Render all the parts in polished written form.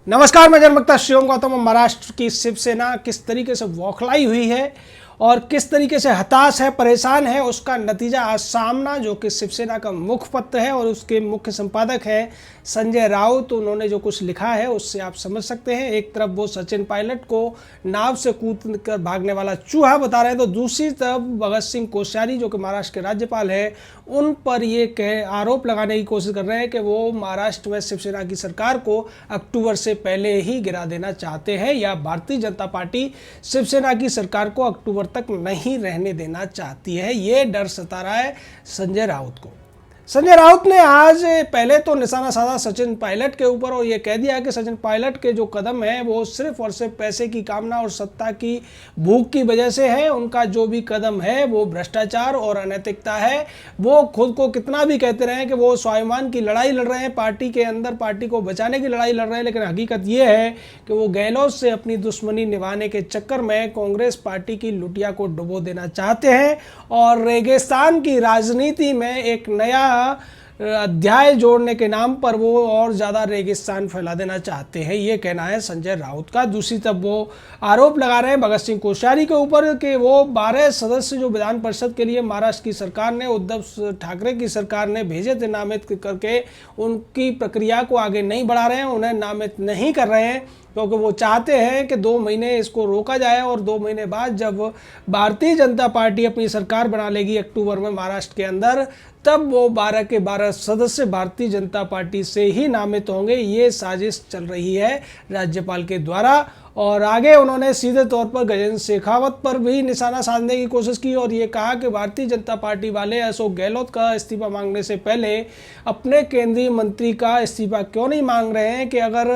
नमस्कार, मैं जनमक्ता शिवम गौतम। महाराष्ट्र की शिवसेना किस तरीके से बौखलाई हुई है और किस तरीके से हताश है, परेशान है, उसका नतीजा आज सामना, जो कि शिवसेना का मुखपत्र है और उसके मुख्य संपादक है संजय राउत, उन्होंने जो कुछ लिखा है उससे आप समझ सकते हैं। एक तरफ वो सचिन पायलट को नाव से कूद कर भागने वाला चूहा बता रहे हैं, तो दूसरी तरफ भगत सिंह कोश्यारी जो कि महाराष्ट्र के राज्यपाल है, उन पर ये आरोप लगाने की कोशिश कर रहे हैं कि वो महाराष्ट्र में शिवसेना की सरकार को अक्टूबर से पहले ही गिरा देना चाहते हैं, या भारतीय जनता पार्टी शिवसेना की सरकार को अक्टूबर तक नहीं रहने देना चाहती है। ये डर सता रहा है संजय राउत को। संजय राउत ने आज पहले तो निशाना साधा सचिन पायलट के ऊपर और ये कह दिया कि सचिन पायलट के जो कदम है वो सिर्फ और सिर्फ पैसे की कामना और सत्ता की भूख की वजह से है। उनका जो भी कदम है वो भ्रष्टाचार और अनैतिकता है। वो खुद को कितना भी कहते रहे कि वो स्वाभिमान की लड़ाई लड़ रहे हैं, पार्टी के अंदर पार्टी को बचाने की लड़ाई लड़ रहे हैं, लेकिन हकीकत ये है कि वो गहलोत से अपनी दुश्मनी निभाने के चक्कर में कांग्रेस पार्टी की लुटिया को डुबो देना चाहते हैं और रेगिस्तान की राजनीति में एक नया अध्याय जोड़ने के नाम पर वो और ज़्यादा रेगिस्तान फैला देना चाहते हैं। ये कहना है संजय राउत का। दूसरी तरफ वो आरोप लगा रहे हैं भगत सिंह कोश्यारी के ऊपर कि वो 12 सदस्य जो विधान परिषद के लिए महाराष्ट्र की सरकार ने, उद्धव ठाकरे की सरकार ने भेजे थे नामित करके, उनकी प्रक्रिया को आगे नहीं बढ़ा रहे हैं, उन्हें नामित नहीं कर रहे हैं, क्योंकि वो चाहते हैं कि 2 महीने इसको रोका जाए और 2 महीने बाद जब भारतीय जनता पार्टी अपनी सरकार बना लेगी अक्टूबर में महाराष्ट्र के अंदर, तब वो 12 के 12 सदस्य भारतीय जनता पार्टी से ही नामित होंगे। ये साजिश चल रही है राज्यपाल के द्वारा। और आगे उन्होंने सीधे तौर पर गजेंद्र शेखावत पर भी निशाना साधने की कोशिश की और ये कहा कि भारतीय जनता पार्टी वाले अशोक गहलोत का इस्तीफा मांगने से पहले अपने केंद्रीय मंत्री का इस्तीफा क्यों नहीं मांग रहे हैं कि अगर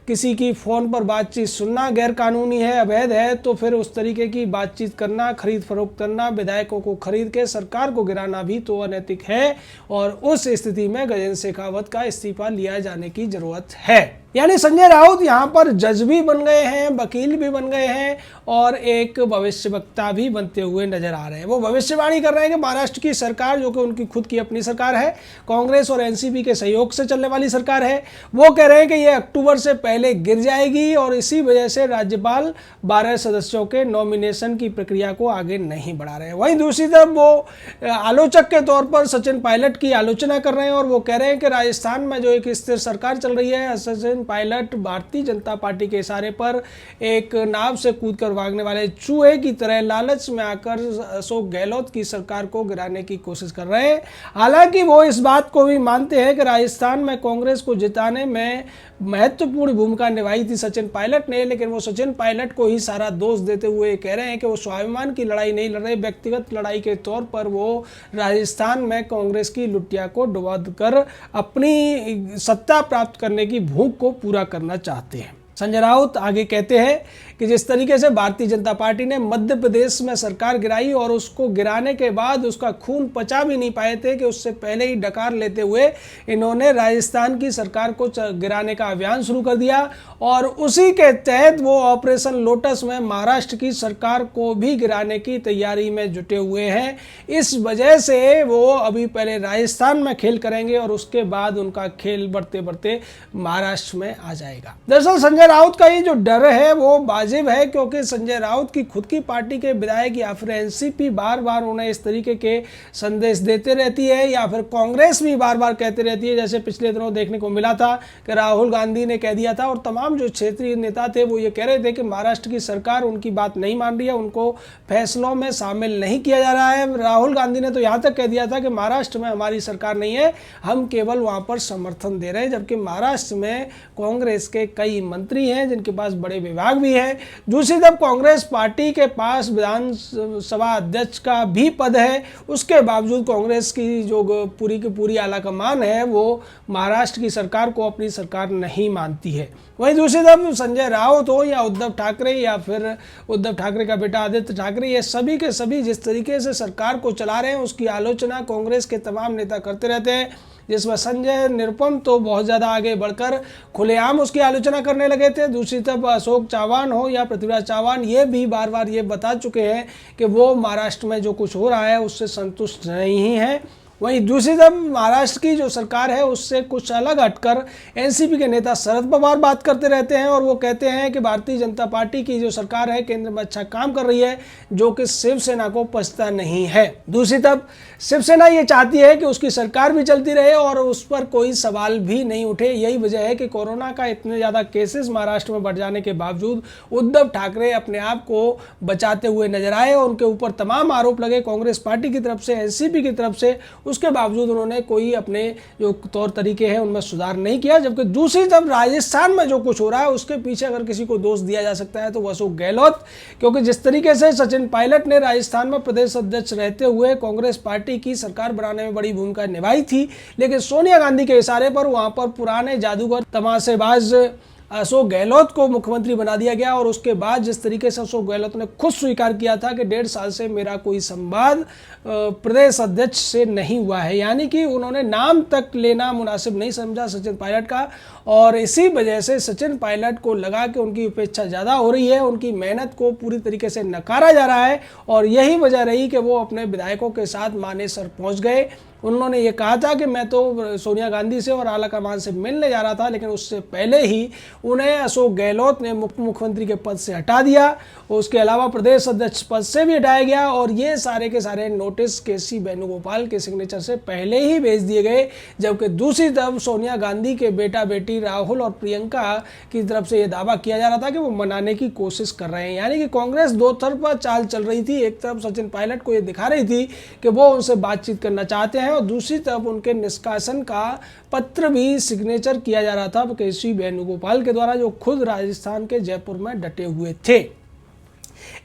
किसी की फ़ोन पर बातचीत सुनना गैर कानूनी है, अवैध है, तो फिर उस तरीके की बातचीत करना, खरीद फरोख्त करना, विधायकों को खरीद के सरकार को गिराना भी तो अनैतिक है और उस स्थिति में गजेंद्र शेखावत का इस्तीफा लिया जाने की ज़रूरत है। यानी संजय राउत यहाँ पर जज भी बन गए हैं, वकील भी बन गए हैं और एक भविष्यवक्ता भी बनते हुए नजर आ रहे हैं। वो भविष्यवाणी कर रहे हैं कि महाराष्ट्र की सरकार, जो कि उनकी खुद की अपनी सरकार है, कांग्रेस और एनसीपी के सहयोग से चलने वाली सरकार है, वो कह रहे हैं कि ये अक्टूबर से पहले गिर जाएगी और इसी वजह से राज्यपाल 12 सदस्यों के नॉमिनेशन की प्रक्रिया को आगे नहीं बढ़ा रहे हैं। वहीं दूसरी तरफ वो आलोचक के तौर पर सचिन पायलट की आलोचना कर रहे हैं और वो कह रहे हैं कि राजस्थान में जो एक स्थिर सरकार चल रही है, सचिन पायलट भारतीय जनता पार्टी के इशारे पर एक नाव से कूदकर भागने वाले चूहे की तरह लालच में आकर अशोक गहलोत की सरकार को गिराने की कोशिश कर रहे हैं। हालांकि वो इस बात को भी मानते हैं कि राजस्थान में कांग्रेस को जिताने में महत्वपूर्ण भूमिका निभाई थी सचिन पायलट ने, लेकिन वो सचिन पायलट को ही सारा दोष देते हुए कह रहे हैं कि वो स्वाभिमान की लड़ाई नहीं लड़ रहे, व्यक्तिगत लड़ाई के तौर पर वो राजस्थान में कांग्रेस की लुटिया को डुबा कर अपनी सत्ता प्राप्त करने की भूख को पूरा करना चाहते हैं। संजय राउत आगे कहते हैं कि जिस तरीके से भारतीय जनता पार्टी ने मध्य प्रदेश में सरकार गिराई और उसको गिराने के बाद उसका खून पचा भी नहीं पाए थे कि उससे पहले ही डकार लेते हुए इन्होंने राजस्थान की सरकार को गिराने का अभियान शुरू कर दिया और उसी के तहत वो ऑपरेशन लोटस में महाराष्ट्र की सरकार को भी गिराने की तैयारी में जुटे हुए हैं। इस वजह से वो अभी पहले राजस्थान में खेल करेंगे और उसके बाद उनका खेल बढ़ते बढ़ते महाराष्ट्र में आ जाएगा। दरअसल संजय राउत का ये जो डर है वो वाजिब है, क्योंकि संजय राउत की खुद की पार्टी के विधायक या फिर एनसीपी बार बार उन्हें इस तरीके के संदेश देते रहती है, या फिर कांग्रेस भी बार बार कहते रहती है। जैसे पिछले दिनों देखने को मिला था कि राहुल गांधी ने कह दिया था और तमाम जो क्षेत्रीय नेता थे वो ये कह रहे थे कि महाराष्ट्र की सरकार उनकी बात नहीं मान रही है, उनको फैसलों में शामिल नहीं किया जा रहा है। राहुल गांधी ने तो यहाँ तक कह दिया था कि महाराष्ट्र में हमारी सरकार नहीं है, हम केवल वहाँ पर समर्थन दे रहे हैं, जबकि महाराष्ट्र में कांग्रेस के कई मंत्री हैं जिनके पास बड़े विभाग भी है। दूसरी तरफ कांग्रेस पार्टी के पास विधानसभा अध्यक्ष का भी पद है, उसके बावजूद कांग्रेस की जो पूरी की पूरी आला कमान है वो महाराष्ट्र की सरकार को अपनी सरकार नहीं मानती है। वहीं दूसरी तरफ संजय राउत हो या उद्धव ठाकरे या फिर उद्धव ठाकरे का बेटा आदित्य ठाकरे, ये सभी के सभी जिस तरीके से सरकार को चला रहे हैं उसकी आलोचना कांग्रेस के तमाम नेता करते रहते हैं, जिसमें संजय निरुपम तो बहुत ज़्यादा आगे बढ़कर खुलेआम उसकी आलोचना करने लगे थे। दूसरी तरफ अशोक चव्हाण हो या पृथ्वीराज चव्हाण, ये भी बार बार ये बता चुके हैं कि वो महाराष्ट्र में जो कुछ हो रहा है उससे संतुष्ट नहीं हैं वहीं दूसरी तरफ महाराष्ट्र की जो सरकार है उससे कुछ अलग हटकर एनसीपी के नेता शरद पवार बात करते रहते हैं और वो कहते हैं कि भारतीय जनता पार्टी की जो सरकार है केंद्र में अच्छा काम कर रही है, जो कि शिवसेना को पछता नहीं है। दूसरी तरफ शिवसेना ये चाहती है कि उसकी सरकार भी चलती रहे और उस पर कोई सवाल भी नहीं उठे। यही वजह है कि कोरोना का इतने ज़्यादा केसेस महाराष्ट्र में बढ़ जाने के बावजूद उद्धव ठाकरे अपने आप को बचाते हुए नजर आए और उनके ऊपर तमाम आरोप लगे कांग्रेस पार्टी की तरफ से, एनसीपी की तरफ से। उसके बावजूद उन्होंने कोई अपने जो तौर तरीके हैं उनमें सुधार नहीं किया। जबकि दूसरी तरफ राजस्थान में जो कुछ हो रहा है उसके पीछे अगर किसी को दोष दिया जा सकता है तो वो अशोक गहलोत, क्योंकि जिस तरीके से सचिन पायलट ने राजस्थान में प्रदेश अध्यक्ष रहते हुए कांग्रेस पार्टी की सरकार बनाने में बड़ी भूमिका निभाई थी, लेकिन सोनिया गांधी के इशारे पर वहां पर पुराने जादूगर तमाशेबाज अशोक गहलोत को मुख्यमंत्री बना दिया गया। और उसके बाद जिस तरीके से अशोक गहलोत ने खुद स्वीकार किया था कि 1.5 साल से मेरा कोई संवाद प्रदेश अध्यक्ष से नहीं हुआ है, यानी कि उन्होंने नाम तक लेना मुनासिब नहीं समझा सचिन पायलट का। और इसी वजह से सचिन पायलट को लगा कि उनकी उपेक्षा ज़्यादा हो रही है, उनकी मेहनत को पूरी तरीके से नकारा जा रहा है और यही वजह रही कि वो अपने विधायकों के साथ मानेसर पहुँच गए। उन्होंने ये कहा था कि मैं तो सोनिया गांधी से और आला कमान से मिलने जा रहा था, लेकिन उससे पहले ही उन्हें अशोक गहलोत ने मुख्यमंत्री के पद से हटा दिया। उसके अलावा प्रदेश अध्यक्ष पद से भी हटाया गया और ये सारे के सारे नोटिस केसी वेणुगोपाल के सिग्नेचर से पहले ही भेज दिए गए। जबकि दूसरी तरफ सोनिया गांधी के बेटा बेटी राहुल और प्रियंका की तरफ से ये दावा किया जा रहा था कि वो मनाने की कोशिश कर रहे हैं, यानी कि कांग्रेस दो तरफा चाल चल रही थी। एक तरफ सचिन पायलट को ये दिखा रही थी कि वो उनसे बातचीत करना चाहते हैं और दूसरी तरफ उनके निष्कासन का पत्र भी सिग्नेचर किया जा रहा था केसी वेणुगोपाल के द्वारा, जो खुद राजस्थान के जयपुर में डटे हुए थे।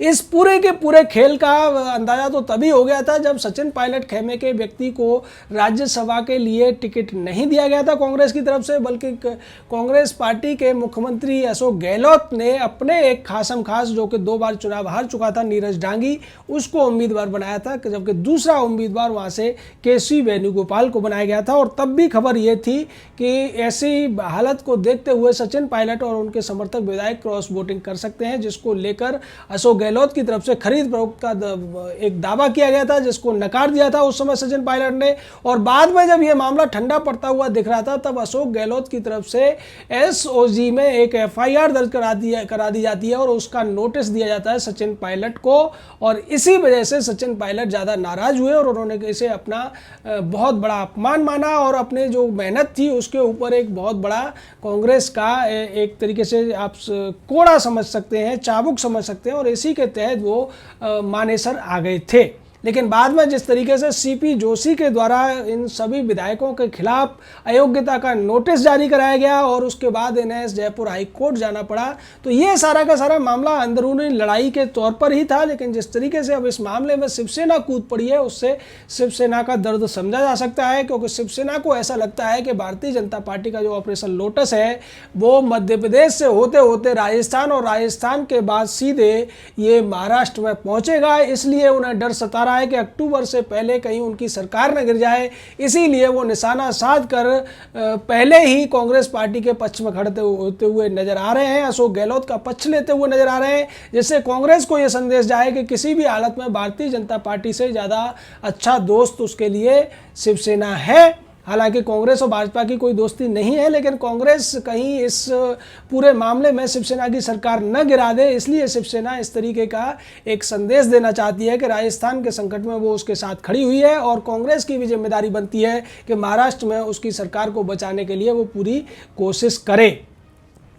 इस पूरे के पूरे खेल का अंदाजा तो तभी हो गया था जब सचिन पायलट खेमे के व्यक्ति को राज्यसभा के लिए टिकट नहीं दिया गया था कांग्रेस की तरफ से, बल्कि कांग्रेस पार्टी के मुख्यमंत्री अशोक गहलोत ने अपने एक खासम खास, जो कि 2 बार चुनाव हार चुका था, नीरज डांगी, उसको उम्मीदवार बनाया था। जबकि दूसरा उम्मीदवार वहां से केसी वेणुगोपाल को बनाया गया था। और तब भी खबर ये थी कि ऐसी हालत को देखते हुए सचिन पायलट और उनके समर्थक विधायक क्रॉस वोटिंग कर सकते हैं, जिसको लेकर अशोक गहलोत की तरफ से खरीद फरोख्त का एक दावा किया गया था, जिसको नकार दिया था उस समय सचिन पायलट ने। और बाद में जब यह मामला ठंडा पड़ता हुआ दिख रहा था तब अशोक गहलोत की तरफ से एसओजी में एक एफआईआर दर्ज करा दी जाती है और उसका नोटिस दिया जाता है सचिन पायलट को। और इसी वजह से सचिन पायलट ज़्यादा नाराज हुए और उन्होंने इसे अपना बहुत बड़ा अपमान माना और अपने जो मेहनत थी उसके ऊपर एक बहुत बड़ा कांग्रेस का एक तरीके से आप कोड़ा समझ सकते हैं, चाबुक समझ सकते हैं, और इसी के तहत वो मानेसर आ गए थे। लेकिन बाद में जिस तरीके से सीपी जोशी के द्वारा इन सभी विधायकों के खिलाफ अयोग्यता का नोटिस जारी कराया गया और उसके बाद इन्हें जयपुर हाई कोर्ट जाना पड़ा, तो ये सारा का सारा मामला अंदरूनी लड़ाई के तौर पर ही था। लेकिन जिस तरीके से अब इस मामले में शिवसेना कूद पड़ी है उससे शिवसेना का दर्द समझा जा सकता है, क्योंकि शिवसेना को ऐसा लगता है कि भारतीय जनता पार्टी का जो ऑपरेशन लोटस है वो मध्य प्रदेश से होते होते राजस्थान और राजस्थान के बाद सीधे ये महाराष्ट्र में पहुंचेगा। इसलिए उन्हें डर सता रहा है कि अक्टूबर से पहले कहीं उनकी सरकार न गिर जाए, इसीलिए वो निशाना साध कर पहले ही कांग्रेस पार्टी के पक्ष में खड़े होते हुए नजर आ रहे हैं, अशोक गहलोत का पक्ष लेते हुए नजर आ रहे हैं, जिससे कांग्रेस को यह संदेश जाए कि किसी भी हालत में भारतीय जनता पार्टी से ज़्यादा अच्छा दोस्त उसके लिए शिवसेना है। हालांकि कांग्रेस और भाजपा की कोई दोस्ती नहीं है, लेकिन कांग्रेस कहीं इस पूरे मामले में शिवसेना की सरकार न गिरा दे, इसलिए शिवसेना इस तरीके का एक संदेश देना चाहती है कि राजस्थान के संकट में वो उसके साथ खड़ी हुई है और कांग्रेस की भी जिम्मेदारी बनती है कि महाराष्ट्र में उसकी सरकार को बचाने के लिए वो पूरी कोशिश करे।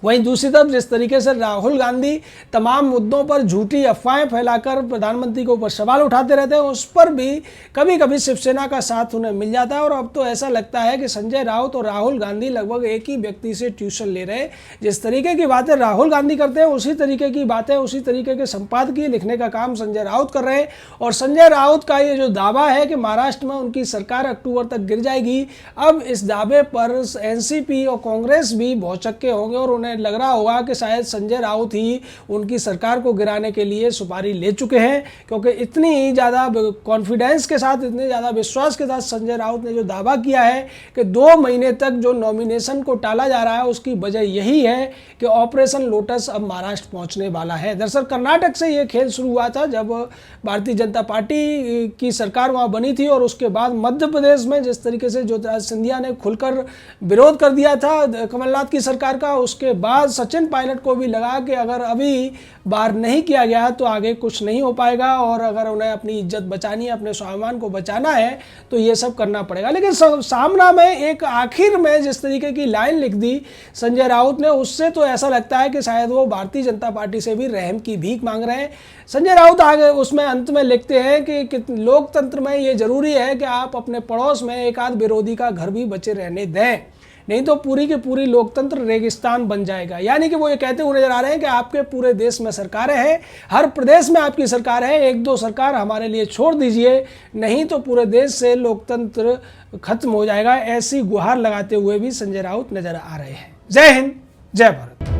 वहीं दूसरी तरफ जिस तरीके से राहुल गांधी तमाम मुद्दों पर झूठी अफवाहें फैलाकर प्रधानमंत्री के ऊपर सवाल उठाते रहते हैं, उस पर भी कभी कभी शिवसेना का साथ उन्हें मिल जाता है। और अब तो ऐसा लगता है कि संजय राउत और राहुल गांधी लगभग एक ही व्यक्ति से ट्यूशन ले रहे हैं। जिस तरीके की बातें राहुल गांधी करते हैं उसी तरीके की बातें, उसी तरीके के संपादकीय लिखने का काम संजय राउत कर रहे हैं। और संजय राउत का ये जो दावा है कि महाराष्ट्र में उनकी सरकार अक्टूबर तक गिर जाएगी, अब इस दावे पर एनसीपी और कांग्रेस भी भौचक्के होंगे और उन्हें उन्हें लग रहा होगा कि शायद संजय राउत ही उनकी सरकार को गिराने के लिए सुपारी ले चुके हैं, क्योंकि इतनी ज़्यादा कॉन्फिडेंस के साथ, इतने ज़्यादा विश्वास के साथ संजय राउत ने जो दावा किया है कि 2 महीने तक जो नॉमिनेशन को टाला जा रहा है उसकी वजह यही है कि ऑपरेशन लोटस अब महाराष्ट्र पहुंचने वाला है। दरअसल कर्नाटक से ये खेल शुरू हुआ था जब भारतीय जनता पार्टी की सरकार वहाँ बनी थी, और उसके बाद मध्य प्रदेश में जिस तरीके से ज्योतिरादित्य सिंधिया ने खुलकर विरोध कर दिया था कमलनाथ की सरकार का, उसके बाद सचिन पायलट को भी लगा कि अगर अभी बाहर नहीं किया गया तो आगे कुछ नहीं हो पाएगा, और अगर उन्हें अपनी इज्जत बचानी है, अपने स्वाभिमान को बचाना है तो ये सब करना पड़ेगा। लेकिन सामना में एक आखिर में जिस तरीके की लाइन लिख दी संजय राउत ने, उससे तो ऐसा लगता है कि शायद वो भारतीय जनता पार्टी से भी रहम की भीख मांग रहे हैं। संजय राउत आगे उसमें अंत में लिखते हैं कि लोकतंत्र में ये जरूरी है कि आप अपने पड़ोस में एक आध विरोधी का घर भी बचे रहने दें, नहीं तो पूरी की पूरी लोकतंत्र रेगिस्तान बन जाएगा। यानी कि वो ये कहते हुए नजर आ रहे हैं कि आपके पूरे देश में सरकारें हैं, हर प्रदेश में आपकी सरकार है, 1-2 सरकार हमारे लिए छोड़ दीजिए, नहीं तो पूरे देश से लोकतंत्र खत्म हो जाएगा। ऐसी गुहार लगाते हुए भी संजय राउत नजर आ रहे हैं। जय हिंद, जय भारत।